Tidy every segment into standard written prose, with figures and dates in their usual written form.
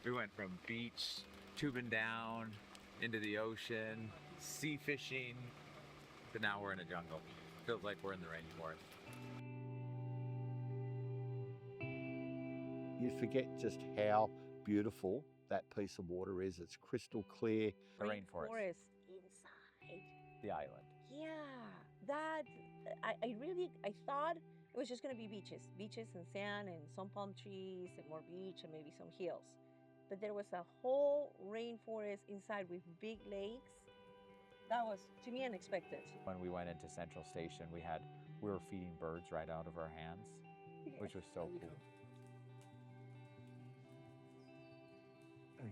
We went from beach, tubing down, into the ocean, sea fishing, but now we're in a jungle. Feels like we're in the rainforest. You forget just how beautiful that piece of water is. It's crystal clear. The rainforest. Inside. The island. Yeah, that I thought it was just gonna be beaches and sand and some palm trees and more beach and maybe some hills, but there was a whole rainforest inside with big lakes. That was, to me, unexpected. When we went into Central Station, we were feeding birds right out of our hands, which was so cool.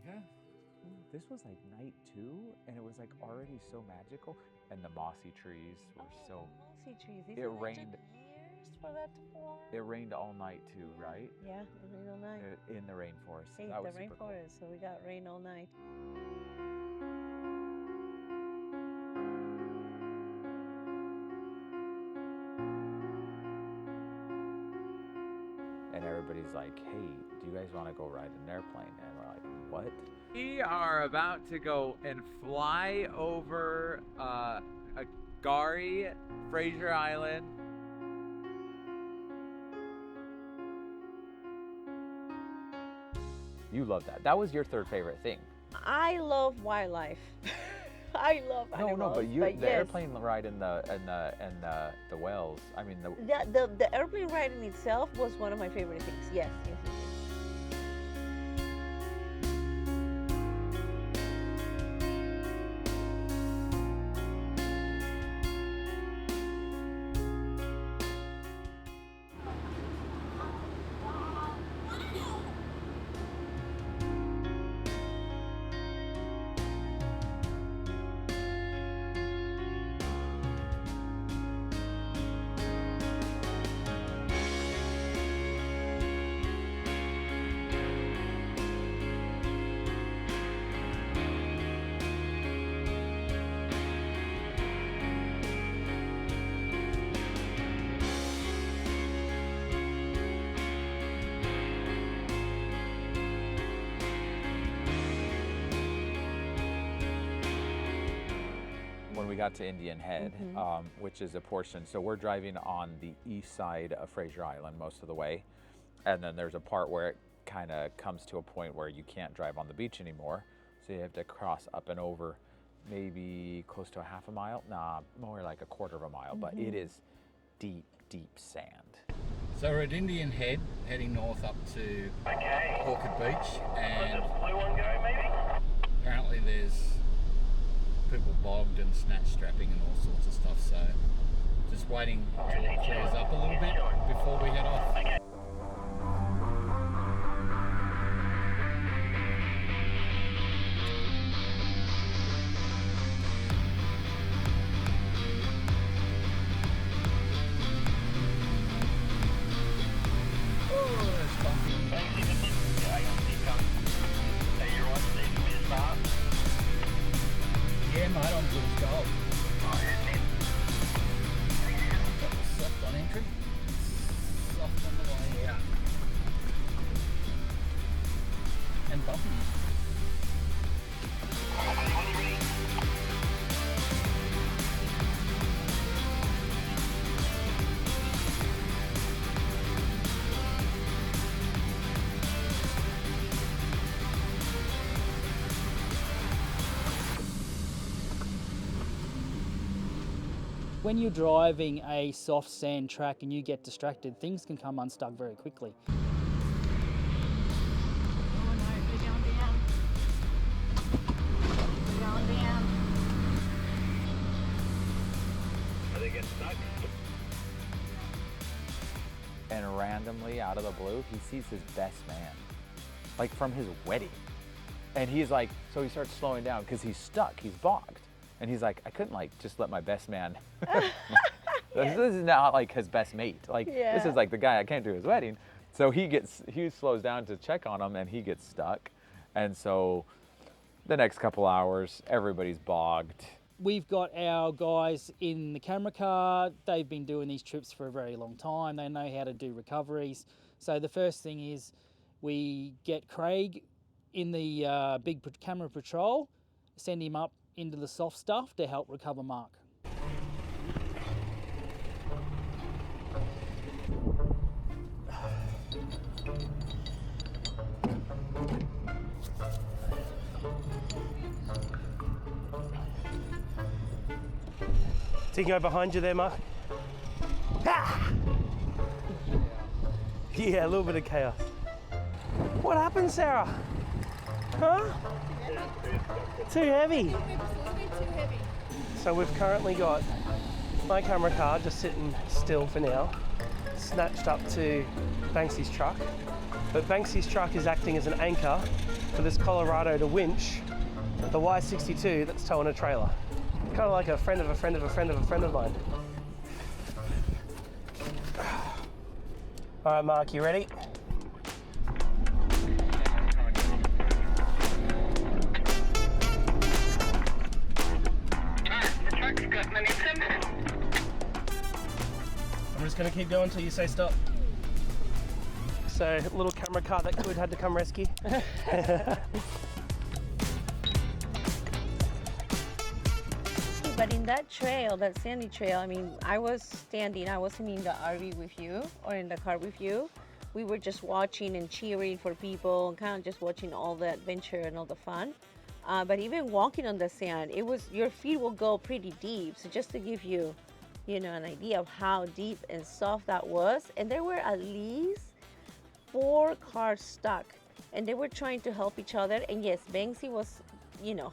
Yeah. This was like night 2, and it was like already so magical. And the mossy trees were so. Mossy trees. It rained. Years for that to form. It rained all night too, right? Yeah, it rained all night. In the rainforest. Hey, that the was super rainforest, cool. so we got rain all night. And everybody's like, hey, do you guys want to go ride an airplane? And we're like, what? We are about to go and fly over Gary, Fraser Island. You love that. That was your third favorite thing. I love wildlife. I love animals. No, but yes. airplane ride and the whales. I mean the airplane ride in itself was one of my favorite things. Yes. When we got to Indian Head, which is a portion, so we're driving on the east side of Fraser Island most of the way, and then there's a part where it kind of comes to a point where you can't drive on the beach anymore, so you have to cross up and over maybe close to a half a mile, more like a quarter of a mile, but it is deep, deep sand. So we're at Indian Head, heading north up to Orchid Beach, and apparently there's people bogged and snatch strapping and all sorts of stuff, so just waiting till it clears up a little bit before we head off. Yeah, mate, I'm good as gold. Soft on entry, soft on the way out. And bumpy. When you're driving a soft sand track and you get distracted, things can come unstuck very quickly. Oh no, we're going down. We're going down. Are they getting stuck? And randomly, out of the blue, he sees his best man, like from his wedding. And he's like, so he starts slowing down because he's stuck, he's bogged. And he's like, I couldn't like just let my best man. This is not like his best mate. Like this is like the guy I can't do his wedding. So he slows down to check on him and he gets stuck. And so the next couple hours, everybody's bogged. We've got our guys in the camera car. They've been doing these trips for a very long time. They know how to do recoveries. So the first thing is we get Craig in the big camera patrol, send him up into the soft stuff to help recover Mark. Did he go behind you there, Mark? Ah! Yeah, a little bit of chaos. What happened, Sarah? Huh? Too heavy. So we've currently got my camera car just sitting still for now, snatched up to Banksy's truck. But Banksy's truck is acting as an anchor for this Colorado to winch the Y62 that's towing a trailer. Kind of like a friend of a friend of a friend of a friend of mine. All right, Mark, you ready? The truck's got momentum. I'm just going to keep going until you say stop. So, little camera car that could had to come rescue. But in that trail, that sandy trail, I mean, I was standing, I wasn't in the RV with you or in the car with you. We were just watching and cheering for people and kind of just watching all the adventure and all the fun. But even walking on the sand, your feet will go pretty deep. So just to give you, an idea of how deep and soft that was. And there were at least 4 cars stuck and they were trying to help each other. And yes, Banksy was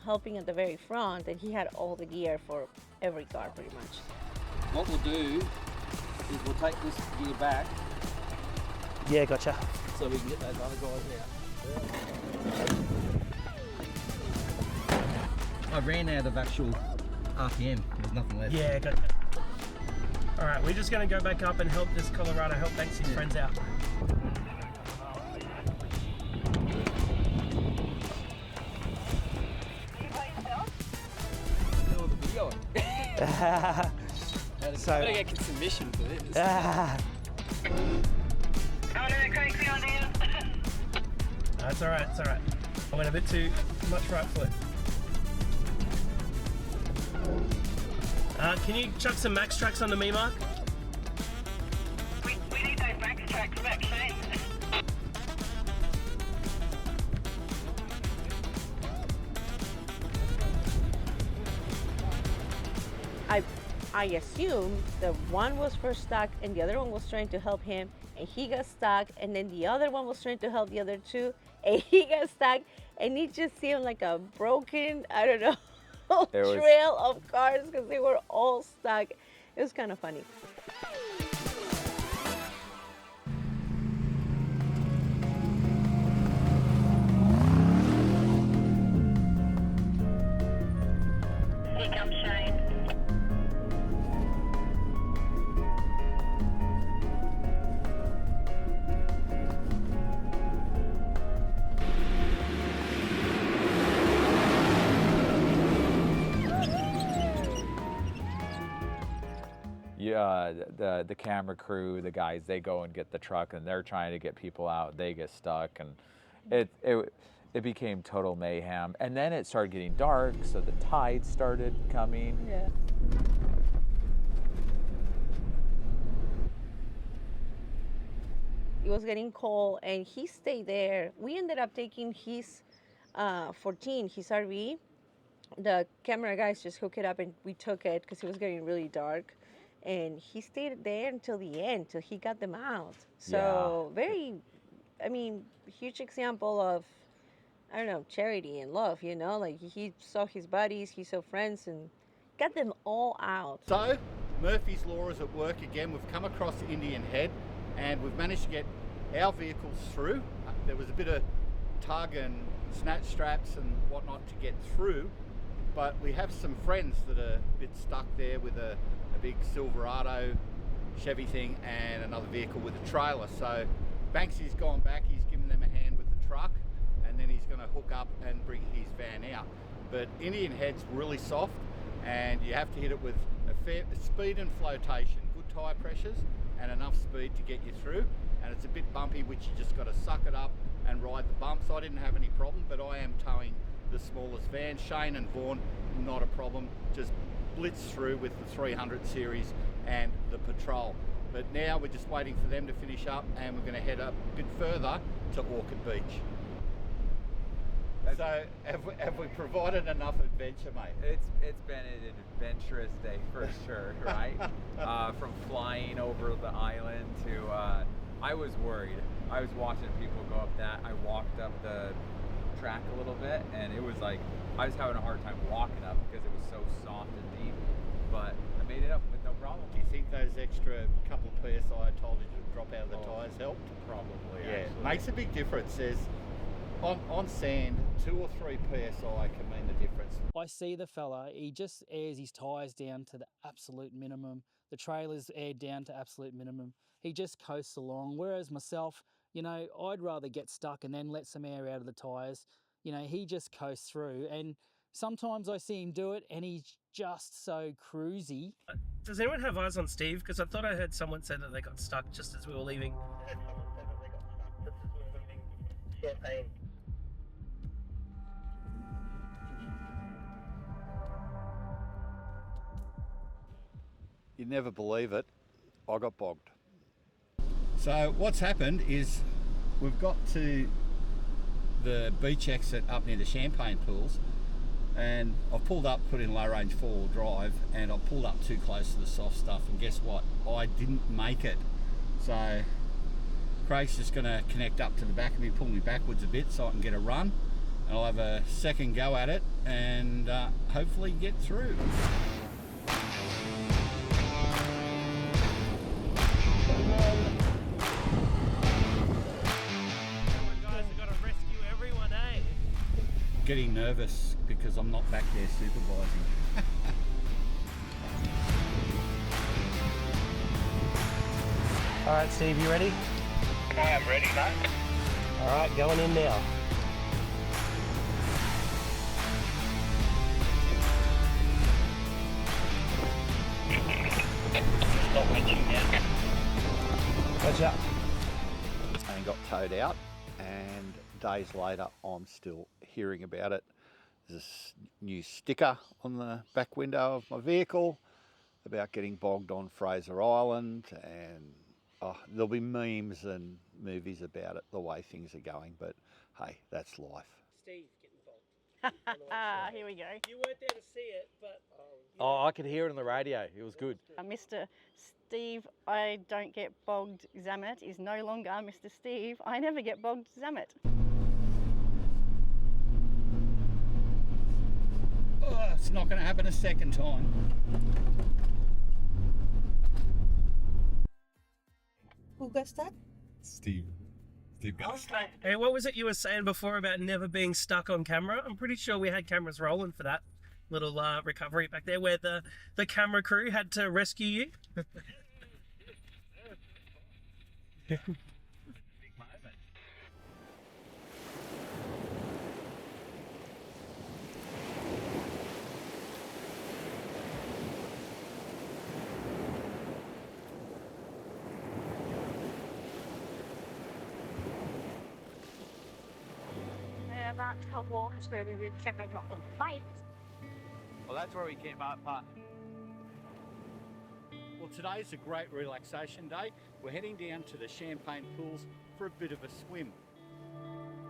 helping at the very front, and he had all the gear for every car pretty much. What we'll do is we'll take this gear back Yeah, gotcha. so we can get those other guys out. I ran out of actual RPM, there's nothing left. Yeah, gotcha. All right, we're just going to go back up and help this Colorado help Banksy's friends out. So, I gotta get submission for this. That's all right, it's all right. I went a bit too much right foot. Can you chuck some max tracks onto me, Mark? We need those max tracks back soon. I assume the one was first stuck and the other one was trying to help him, and he got stuck, and then the other one was trying to help the other two, and he got stuck, and it just seemed like a broken, I don't know, trail of cars because they were all stuck. It was kind of funny. Here comes Shane. Yeah, the camera crew, the guys, they go and get the truck, and they're trying to get people out. They get stuck, and it became total mayhem. And then it started getting dark, so the tide started coming. Yeah. It was getting cold, and he stayed there. We ended up taking his 14, his RV. The camera guys just hooked it up, and we took it because it was getting really dark. And he stayed there until the end, till he got them out. So very, huge example of, charity and love, like he saw his buddies, he saw friends, and got them all out. So, Murphy's Law is at work again. We've come across Indian Head and we've managed to get our vehicles through. There was a bit of tug and snatch straps and whatnot to get through, but we have some friends that are a bit stuck there with a big Silverado Chevy thing and another vehicle with a trailer. So Banksy's gone back, he's given them a hand with the truck, and then he's going to hook up and bring his van out. But Indian Head's really soft, and you have to hit it with a fair speed and flotation, good tyre pressures and enough speed to get you through. And it's a bit bumpy, which you just got to suck it up, and ride the bumps. I didn't have any problem, but I am towing the smallest van. Shane and Vaughan, not a problem. Just blitz through with the 300 series and the Patrol. But now we're just waiting for them to finish up, and we're going to head up a bit further to Orchid Beach. So have we provided enough adventure, mate? It's been an adventurous day for sure, right? From flying over the island to, I was worried. I was watching people go up that. I walked up the track a little bit, and it was like, I was having a hard time walking up because it was so soft and deep, but I made it up with no problem. Do you think those extra couple of PSI I told you to drop out of the tyres helped? Probably, Yeah, actually. makes a big difference. There's, on sand, 2 or 3 PSI can mean the difference. I see the fella, he just airs his tyres down to the absolute minimum. The trailer's aired down to absolute minimum. He just coasts along. Whereas myself, you know, I'd rather get stuck and then let some air out of the tyres. You know, he just coasts through. And sometimes I see him do it and he's just so cruisy. Does anyone have eyes on Steve? Because I thought I heard someone say that they got stuck just as we were leaving. Champagne. You never believe it, I got bogged. So what's happened is we've got to the beach exit up near the Champagne pools, and I've pulled up, put in low range 4-wheel drive, and I pulled up too close to the soft stuff, and guess what? I didn't make it. So Craig's just going to connect up to the back of me, pull me backwards a bit so I can get a run, and I'll have a second go at it and hopefully get through. Getting nervous because I'm not back there supervising. All right, Steve, you ready? I am ready, mate. All right, going in now. Stop winching down. Watch out. And got towed out, and days later I'm still hearing about it. There's this new sticker on the back window of my vehicle about getting bogged on Fraser Island, and there'll be memes and movies about it, the way things are going, but hey, that's life. Steve getting bogged. Here we go. You weren't there to see it, but... Oh, I could hear it on the radio. It was good. Mr. Steve, I don't get bogged Zamet is no longer Mr. Steve. I never get bogged Zamet. Oh, it's not going to happen a second time. Who got stuck? Steve got stuck. Hey, what was it you were saying before about never being stuck on camera? I'm pretty sure we had cameras rolling for that little recovery back there where the camera crew had to rescue you. That's how water's moving with Kevin on fight. Well, that's where we came up, huh? Well, today's a great relaxation day. We're heading down to the Champagne pools for a bit of a swim.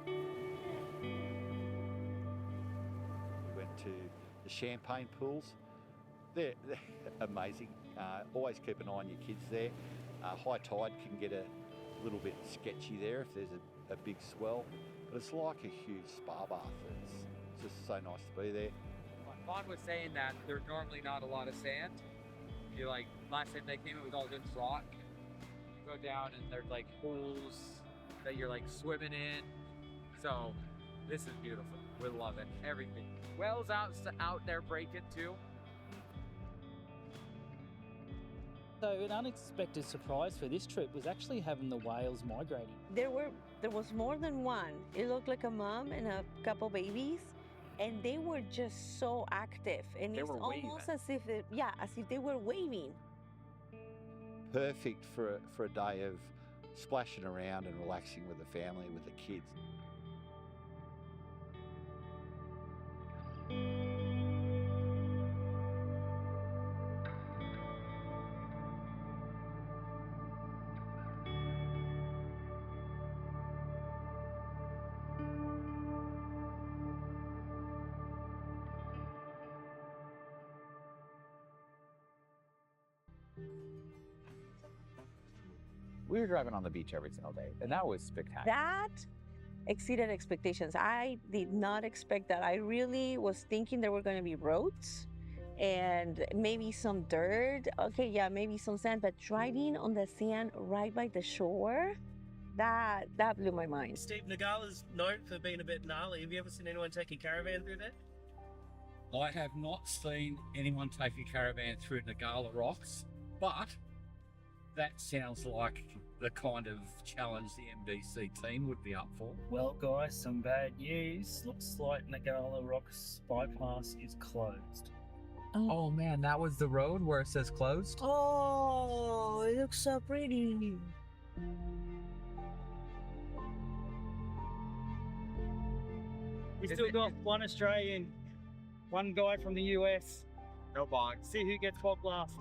We went to the Champagne pools. They're amazing. Always keep an eye on your kids there. High tide can get a little bit sketchy there if there's a big swell, but it's like a huge spa bath. It's just so nice to be there. Vaughn was saying that there's normally not a lot of sand. You like, last time they came, it was all just rock. You go down and there's like pools that you're like swimming in. So this is beautiful. We love it. Everything. Whales out there breaking too. So an unexpected surprise for this trip was actually having the whales migrating. There was more than one. It looked like a mom and a couple babies, and they were just so active. And They it's were almost waving. as if as if they were waving. Perfect for a day of splashing around and relaxing with the family, with the kids. We were driving on the beach every single day, and that was spectacular. That exceeded expectations. I did not expect that. I really was thinking there were going to be roads and maybe some dirt. Okay, yeah, maybe some sand, but driving on the sand right by the shore, that blew my mind. Steve, Nagala's known for being a bit gnarly. Have you ever seen anyone take a caravan through there? I have not seen anyone take a caravan through Nagala Rocks, but that sounds like the kind of challenge the MDC team would be up for. Well, guys, some bad news. Looks like Nagala Rocks bypass is closed. Oh man, that was the road where it says closed? Oh, it looks so pretty. We still got one Australian, one guy from the US. No bogged. See who gets bogged last.